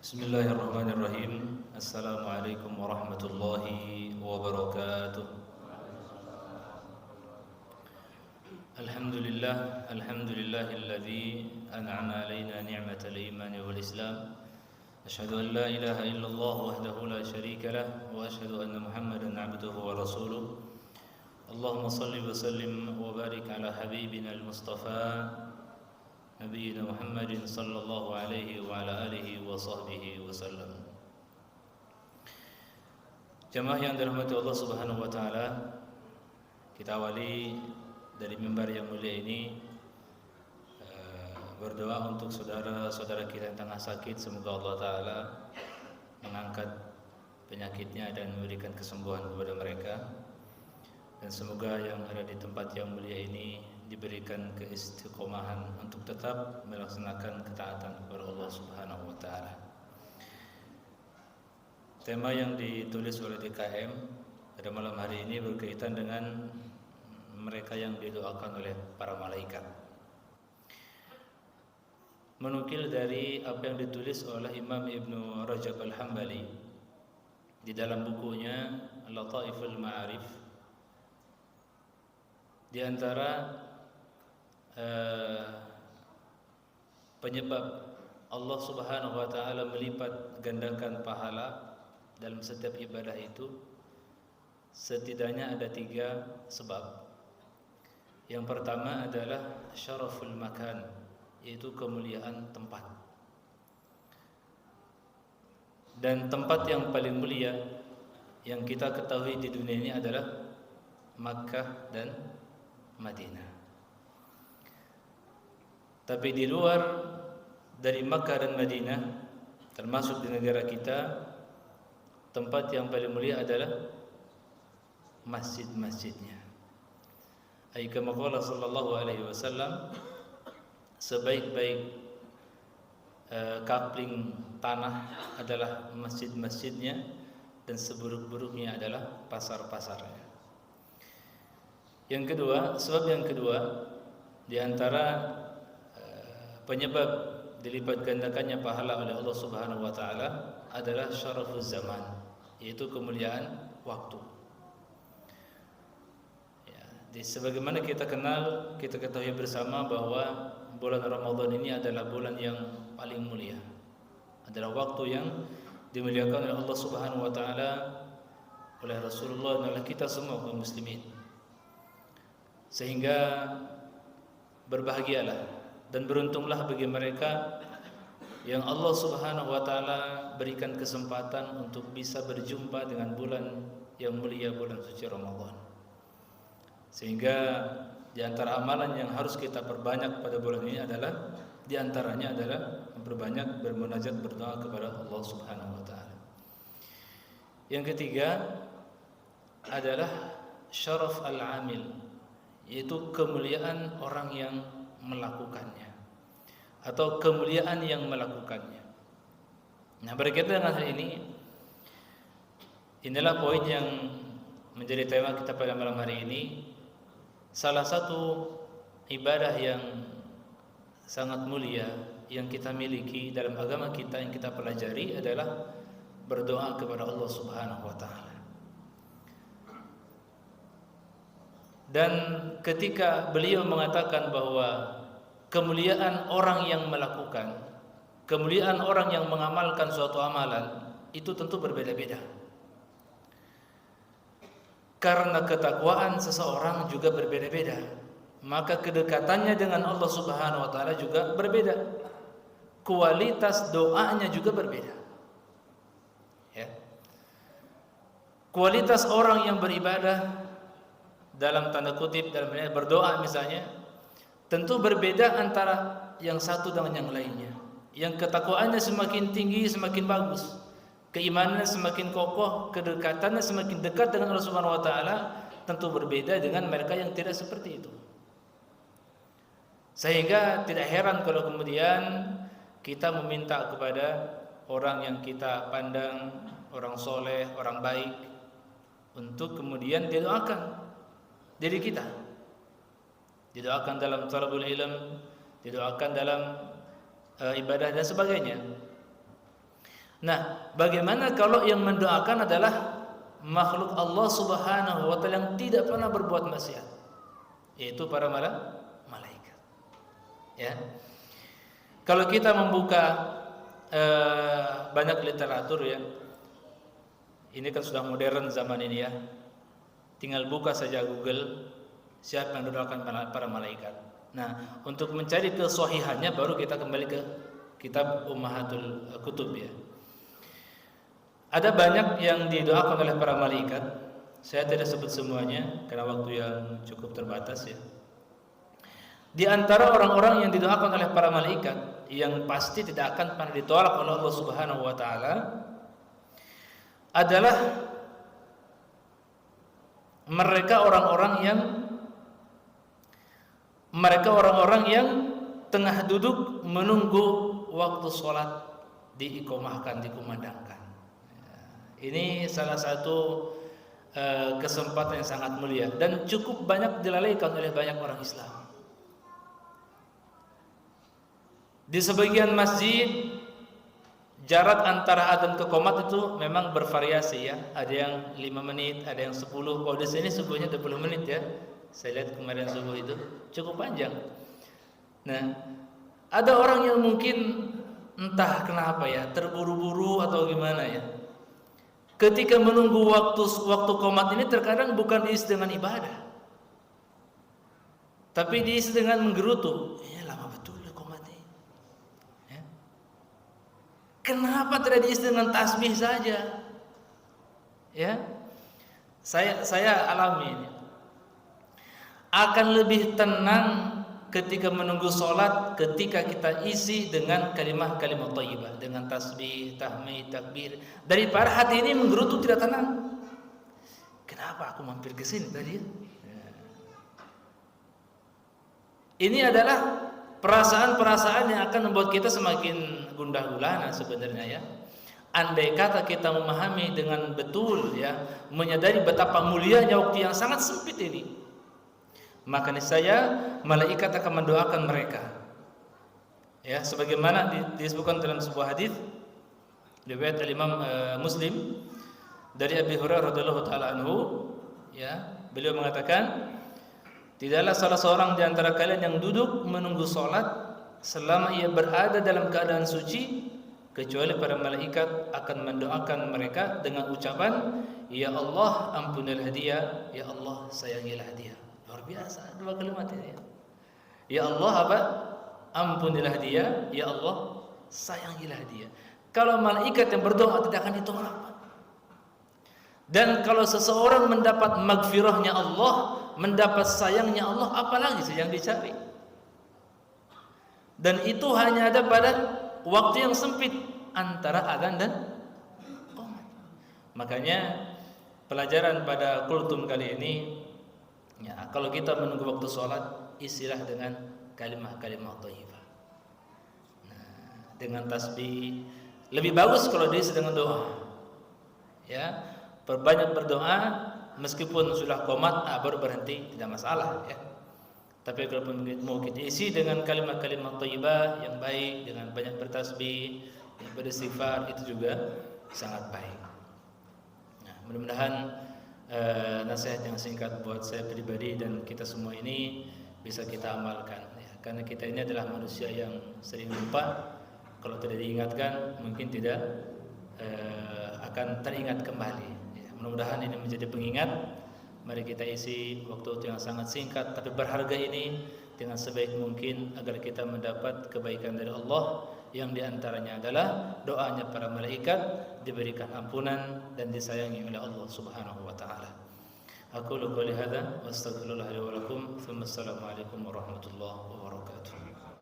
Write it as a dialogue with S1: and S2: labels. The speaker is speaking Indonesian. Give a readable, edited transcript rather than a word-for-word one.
S1: Bismillahirrahmanirrahim. Assalamualaikum warahmatullahi wabarakatuh. Alhamdulillahilladzi an'ama alaina ni'matal iman wal islam. Asyhadu an la ilaha illallah wahdahu la syarika lah wa asyhadu anna Muhammadan 'abduhu wa rasuluh. Allahumma shalli wa sallim wa barik ala habibina al-Mustafa Nabiyyina Muhammadin sallallahu alaihi wa ala alihi wa sahbihi wasallam. Jamaah yang dirahmati Allah Subhanahu wa taala, kita awali dari mimbar yang mulia ini berdoa untuk saudara-saudara kita yang tengah sakit. Semoga Allah taala mengangkat penyakitnya dan memberikan kesembuhan kepada mereka. Dan semoga yang ada di tempat yang mulia ini diberikan keistiqomahan untuk tetap melaksanakan ketaatan kepada Allah Subhanahu wa taala. Tema yang ditulis oleh DKM pada malam hari ini berkaitan dengan mereka yang didoakan oleh para malaikat. Menukil dari apa yang ditulis oleh Imam Ibnu Rajab Al-Hambali di dalam bukunya Lataiful Ma'arif, di antara penyebab Allah Subhanahu wa taala melipat gandakan pahala dalam setiap ibadah itu, setidaknya ada 3 sebab. Yang pertama adalah syaraful makan, yaitu kemuliaan tempat. Dan tempat yang paling mulia yang kita ketahui di dunia ini adalah Makkah dan Madinah. Tapi di luar dari Makkah dan Madinah, termasuk di negara kita, tempat yang paling mulia adalah masjid-masjidnya. Ai kama qala sallallahu alaihi wasallam, sebaik-baik kapling tanah adalah masjid-masjidnya dan seburuk-buruknya adalah pasar-pasarnya. Yang kedua, sebab yang kedua di antara penyebab dilipat gandakannya pahala oleh Allah Subhanahu wa taala adalah syarafuz zaman, yaitu kemuliaan waktu. Ya, sebagaimana kita ketahui bersama bahwa bulan Ramadan ini adalah bulan yang paling mulia. Adalah waktu yang dimuliakan oleh Allah Subhanahu wa taala, oleh Rasulullah dan oleh kita semua kaum muslimin. Sehingga berbahagialah dan beruntunglah bagi mereka yang Allah Subhanahu wa taala berikan kesempatan untuk bisa berjumpa dengan bulan yang mulia, bulan suci Ramadan. Sehingga di antara amalan yang harus kita perbanyak pada bulan ini adalah, di antaranya adalah memperbanyak bermunajat, berdoa kepada Allah Subhanahu wa taala. Yang ketiga adalah syaraf al-amil, yaitu kemuliaan orang yang melakukannya atau kemuliaan yang melakukannya. Nah, berkaitan dengan hal ini, inilah poin yang menjadi tema kita pada malam hari ini. Salah satu ibadah yang sangat mulia yang kita miliki dalam agama kita, yang kita pelajari adalah berdoa kepada Allah Subhanahu wa taala. Dan ketika beliau mengatakan bahwa kemuliaan orang yang melakukan, kemuliaan orang yang mengamalkan suatu amalan, itu tentu berbeda-beda. Karena ketakwaan seseorang juga berbeda-beda, maka kedekatannya dengan Allah Subhanahu wa taala juga berbeda. Kualitas doanya juga berbeda. Ya. Kualitas orang yang beribadah, dalam tanda kutip, dalam berdoa misalnya, tentu berbeda antara yang satu dengan yang lainnya. Yang ketakwaannya semakin tinggi semakin bagus, keimanannya semakin kokoh, kedekatannya semakin dekat dengan Allah Subhanahu wa taala, tentu berbeda dengan mereka yang tidak seperti itu. Sehingga tidak heran kalau kemudian kita meminta kepada orang yang kita pandang orang soleh, orang baik, untuk kemudian didoakan diri kita, didoakan dalam talabul ilm, didoakan dalam ibadah dan sebagainya. Nah, bagaimana kalau yang mendoakan adalah makhluk Allah Subhanahu wa taala yang tidak pernah berbuat maksiat, yaitu para malaikat. Ya. Kalau kita membuka banyak literatur ya. Ini kan sudah modern zaman ini ya. Tinggal buka saja Google siapa yang mendoakan para malaikat. Nah, untuk mencari kesahihannya baru kita kembali ke kitab Ummahatul Kutub ya. Ada banyak yang didoakan oleh para malaikat. Saya tidak sebut semuanya karena waktu yang cukup terbatas ya. Di antara orang-orang yang didoakan oleh para malaikat yang pasti tidak akan pernah ditolak oleh Allah Subhanahu wa taala adalah mereka orang-orang yang tengah duduk menunggu waktu sholat diiqomahkan, dikumandangkan. Ini salah satu kesempatan yang sangat mulia dan cukup banyak dilalaikan oleh banyak orang Islam. Di sebagian masjid jarak antara adzan ke qomat itu memang bervariasi ya. Ada yang 5 menit, ada yang 10. Kalau di sini subuhnya 20 menit ya. Saya lihat kemarin subuh itu cukup panjang. Nah, ada orang yang mungkin entah kenapa ya, terburu-buru atau gimana ya. Ketika menunggu waktu qomat ini terkadang bukan diisi dengan ibadah. Tapi diisi dengan menggerutu. Lama betul qomat ini. Ya. Kenapa tidak diisi dengan tasbih saja? Ya. Saya alami ini. Akan lebih tenang ketika menunggu sholat ketika kita isi dengan kalimat-kalimat thayyibah, dengan tasbih, tahmid, takbir, daripada hati ini menggerutu tidak tenang. Kenapa aku mampir ke sini tadi? Ini adalah perasaan-perasaan yang akan membuat kita semakin gundah gulana sebenarnya ya. Andai kata kita memahami dengan betul ya, menyadari betapa mulianya waktu yang sangat sempit ini, maka niscaya malaikat akan mendoakan mereka. Ya, sebagaimana disebutkan dalam sebuah hadis riwayat Imam Muslim dari Abi Hurairah radhiyallahu taala anhu, ya, beliau mengatakan, tidaklah salah seorang di antara kalian yang duduk menunggu salat selama ia berada dalam keadaan suci kecuali para malaikat akan mendoakan mereka dengan ucapan, ya Allah ampunilah dia, ya Allah sayangilah dia. Luar biasa dua kalimat ini. Ya Allah apa? Ampunilah dia, ya Allah sayangilah dia. Kalau malaikat yang berdoa tidak akan ditolak. Dan kalau seseorang mendapat magfirahnya Allah, mendapat sayangnya Allah, apalagi sih yang dicari? Dan itu hanya ada pada waktu yang sempit antara adzan dan qomat. Makanya pelajaran pada kultum kali ini, ya, kalau kita menunggu waktu sholat, isilah dengan kalimah-kalimah thayyibah. Nah, dengan tasbih. Lebih bagus kalau diisi dengan doa. Ya, perbanyak berdoa meskipun sudah qomat, baru berhenti, tidak masalah ya. Tapi kalau mau kita isi dengan kalimat-kalimat thayyibah yang baik, dengan banyak bertasbih, yang beristighfar, itu juga sangat baik. Nah, mudah-mudahan nasihat yang singkat buat saya pribadi dan kita semua ini bisa kita amalkan ya. Karena kita ini adalah manusia yang sering lupa. Kalau tidak diingatkan mungkin tidak akan teringat kembali ya. Mudah-mudahan ini menjadi pengingat. Mari kita isi waktu yang sangat singkat tapi berharga ini dengan sebaik mungkin agar kita mendapat kebaikan dari Allah, yang diantaranya adalah doanya para malaikat, diberikan ampunan dan disayangi oleh Allah Subhanahu wa taala. Aku qouli hadza wa astaghfirullah li wa lakum. Assalamualaikum warahmatullahi wabarakatuh.